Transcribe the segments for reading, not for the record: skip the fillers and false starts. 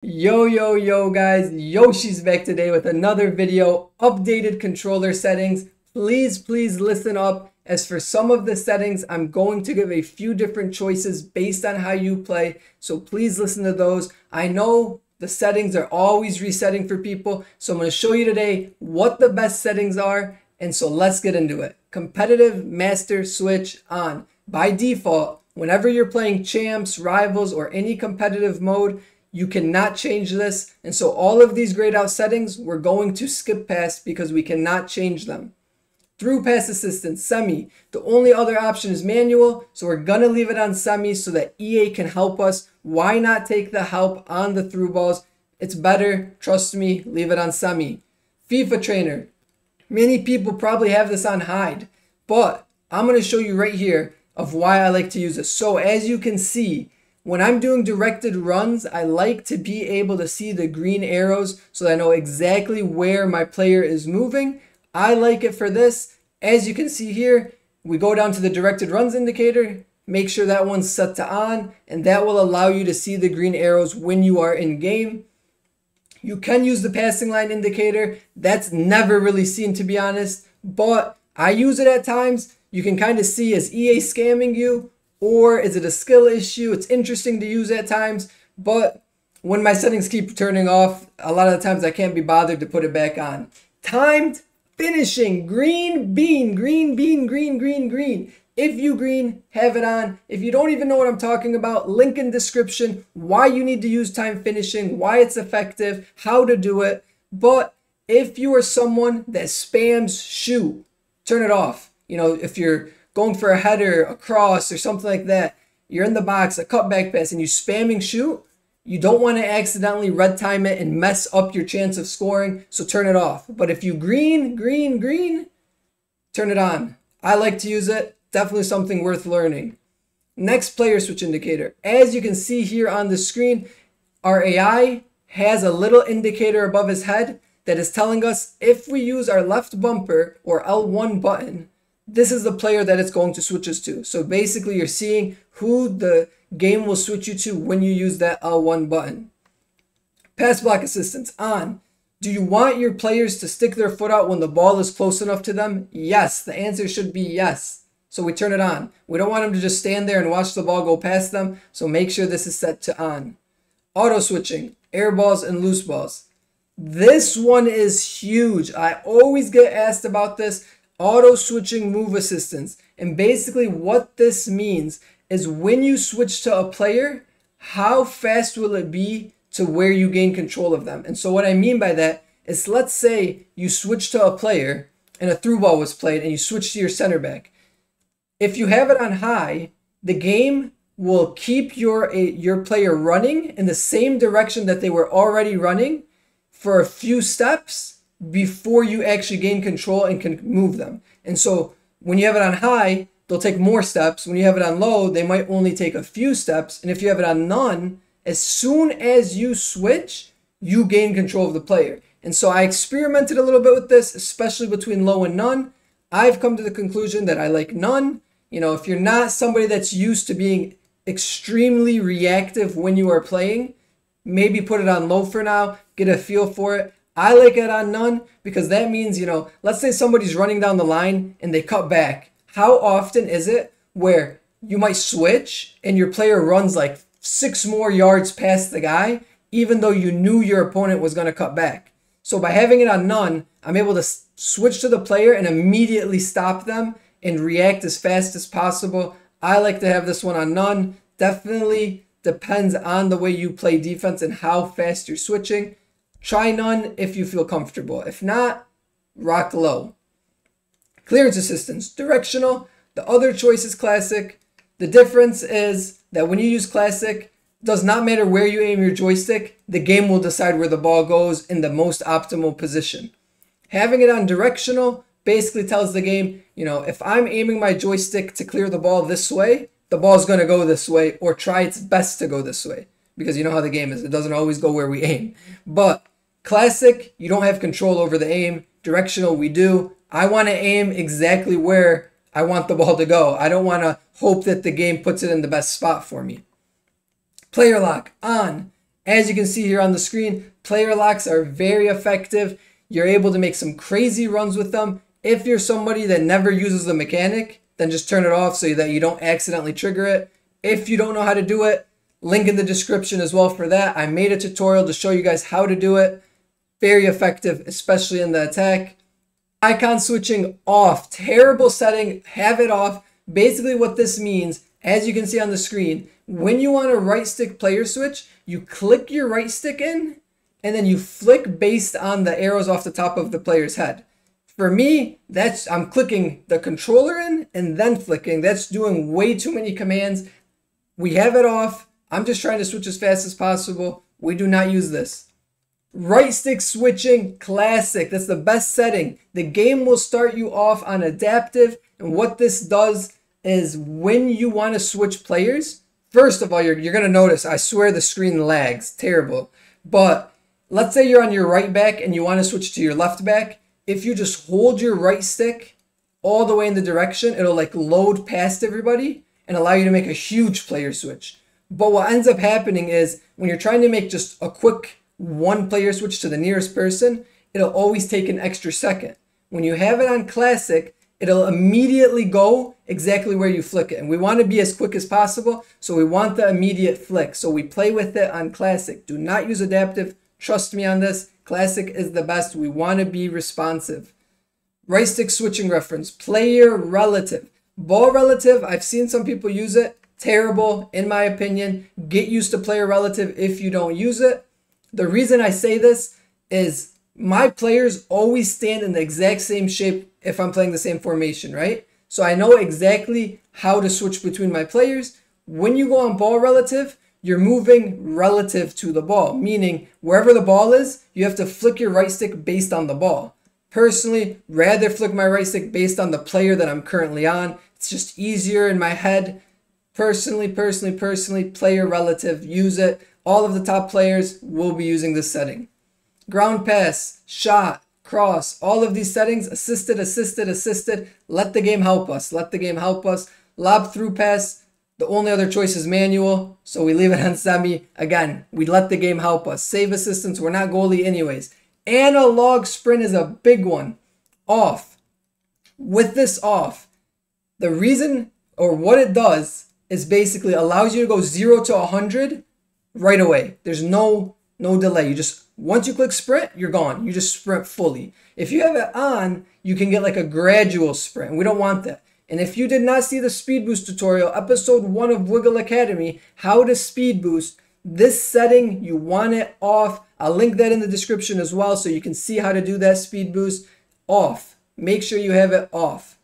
Yo guys, Yoshi's back today with another video, updated controller settings. Please listen up, as for some of the settings I'm going to give a few different choices based on how you play, so please listen to those. I know the settings are always resetting for people, so I'm going to show you today what the best settings are, and so let's get into it. Competitive master switch on. By default, whenever you're playing champs, rivals, or any competitive mode, you cannot change this, and so all of these grayed out settings we're going to skip past because we cannot change them. Through pass assistance, semi. The only other option is manual, so we're gonna leave it on semi so that EA can help us. Why not take the help on the through balls? It's better, trust me, leave it on semi. FIFA trainer. Many people probably have this on hide, but I'm gonna show you right here of why I like to use it. So as you can see, when I'm doing directed runs, I like to be able to see the green arrows so that I know exactly where my player is moving. I like it for this. As you can see here, we go down to the directed runs indicator, make sure that one's set to on, and that will allow you to see the green arrows when you are in game. You can use the passing line indicator. That's never really seen, to be honest, but I use it at times. You can kind of see, is EA scamming you? Or is it a skill issue? It's interesting to use at times, but when my settings keep turning off, a lot of the times I can't be bothered to put it back on. Timed finishing, green bean, green bean, green, green, green. If you green, have it on. If you don't even know what I'm talking about, link in description, why you need to use time finishing, why it's effective, how to do it. But if you are someone that spams shoot, turn it off. You know, if you're going for a header, a cross, or something like that, you're in the box, a cutback pass, and you spamming shoot, you don't want to accidentally red time it and mess up your chance of scoring, so turn it off. But if you green, turn it on. I like to use it, definitely something worth learning. Next, player switch indicator. As you can see here on the screen, our AI has a little indicator above his head that is telling us if we use our left bumper or L1 button, this is the player that it's going to switch us to. So basically you're seeing who the game will switch you to when you use that L1 button. Pass block assistance on. Do you want your players to stick their foot out when the ball is close enough to them? Yes, the answer should be yes. So we turn it on. We don't want them to just stand there and watch the ball go past them, so make sure this is set to on. Auto switching, air balls and loose balls. This one is huge. I always get asked about this. Auto switching move assistance, and basically what this means is when you switch to a player, how fast will it be to where you gain control of them? And so what I mean by that is, let's say you switch to a player and a through ball was played and you switch to your center back. If you have it on high, the game will keep your player running in the same direction that they were already running for a few steps before you actually gain control and can move them. And so when you have it on high, they'll take more steps. When you have it on low, they might only take a few steps. And if you have it on none, as soon as you switch, you gain control of the player. And so I experimented a little bit with this, especially between low and none. I've come to the conclusion that I like none. You know, if you're not somebody that's used to being extremely reactive when you are playing, maybe put it on low for now, get a feel for it. I like it on none because that means, you know, let's say somebody's running down the line and they cut back. How often is it where you might switch and your player runs like 6 more yards past the guy, even though you knew your opponent was going to cut back? So by having it on none, I'm able to switch to the player and immediately stop them and react as fast as possible. I like to have this one on none. Definitely depends on the way you play defense and how fast you're switching. Try none if you feel comfortable. If not, rock low. Clearance assistance, directional. The other choice is classic. The difference is that when you use classic, it does not matter where you aim your joystick, the game will decide where the ball goes in the most optimal position. Having it on directional basically tells the game, you know, if I'm aiming my joystick to clear the ball this way, the ball's going to go this way, or try its best to go this way. Because you know how the game is. It doesn't always go where we aim. But classic, you don't have control over the aim. Directional, we do. I want to aim exactly where I want the ball to go. I don't want to hope that the game puts it in the best spot for me. Player lock on. As you can see here on the screen, player locks are very effective. You're able to make some crazy runs with them. If you're somebody that never uses the mechanic, then just turn it off so that you don't accidentally trigger it. If you don't know how to do it, link in the description as well for that. I made a tutorial to show you guys how to do it. Very effective, especially in the attack. Icon switching off. Terrible setting. Have it off. Basically what this means, as you can see on the screen, when you want a right stick player switch, you click your right stick in and then you flick based on the arrows off the top of the player's head. For me, I'm clicking the controller in and then flicking. That's doing way too many commands. We have it off. I'm just trying to switch as fast as possible. We do not use this. Right stick switching, classic. That's the best setting. The game will start you off on adaptive. And what this does is when you want to switch players, first of all, you're going to notice, I swear the screen lags. Terrible. But let's say you're on your right back and you want to switch to your left back. If you just hold your right stick all the way in the direction, it'll like load past everybody and allow you to make a huge player switch. But what ends up happening is when you're trying to make just a quick one player switch to the nearest person, it'll always take an extra second. When you have it on classic, it'll immediately go exactly where you flick it. And we want to be as quick as possible, so we want the immediate flick. So we play with it on classic. Do not use adaptive. Trust me on this. Classic is the best. We want to be responsive. Right stick switching reference. Player relative. Ball relative, I've seen some people use it. Terrible, in my opinion. Get used to player relative if you don't use it. The reason I say this is my players always stand in the exact same shape if I'm playing the same formation, right? So I know exactly how to switch between my players. When you go on ball relative, you're moving relative to the ball, meaning wherever the ball is, you have to flick your right stick based on the ball. Personally, rather flick my right stick based on the player that I'm currently on. It's just easier in my head. Personally, player relative, use it. All of the top players will be using this setting. Ground pass, shot, cross, all of these settings, assisted. Let the game help us. Lob through pass, the only other choice is manual, so we leave it on semi. Again, we let the game help us. Save assistance, we're not goalie anyways. Analog sprint is a big one. Off. With this off, the reason or what it does is basically allows you to go 0 to 100 right away. There's no delay. You just, once you click sprint, you're gone. You just sprint fully. If you have it on, you can get like a gradual sprint. We don't want that. And if you did not see the speed boost tutorial, episode 1 of Wiggle Academy, how to speed boost, this setting, you want it off. I'll link that in the description as well so you can see how to do that speed boost. Off. Make sure you have it off.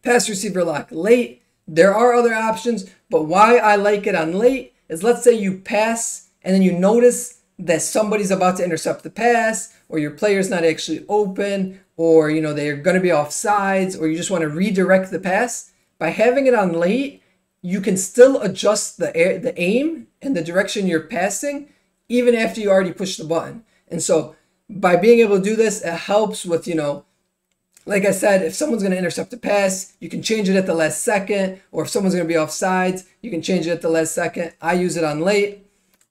Pass receiver lock. Late. There are other options, but why I like it on late is let's say you pass and then you notice that somebody's about to intercept the pass, or your player's not actually open, or they're going to be off sides, or you just want to redirect the pass. By having it on late, you can still adjust the aim and the direction you're passing even after you already push the button. And so by being able to do this, it helps with, like I said, if someone's going to intercept a pass, you can change it at the last second, or if someone's going to be off sides, you can change it at the last second. I use it on late.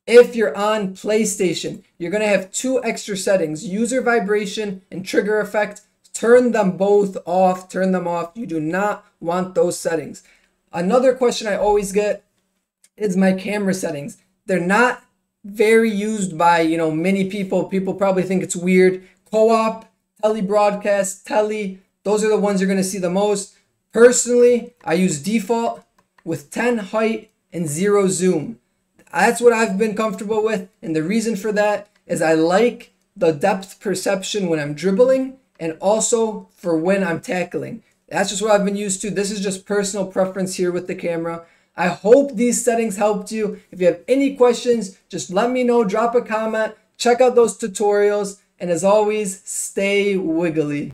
If you're on PlayStation, you're going to have 2 extra settings, user vibration and trigger effect. Turn them both off, turn them off. You do not want those settings. Another question I always get is my camera settings. They're not very used by, many people. People probably think it's weird. Co-op, tele-broadcast, tele, those are the ones you're going to see the most. Personally, I use default with 10 height and 0 zoom. That's what I've been comfortable with, and the reason for that is I like the depth perception when I'm dribbling and also for when I'm tackling. That's just what I've been used to. This is just personal preference here with the camera. I hope these settings helped you. If you have any questions, just let me know, drop a comment, check out those tutorials, and as always, stay wiggly.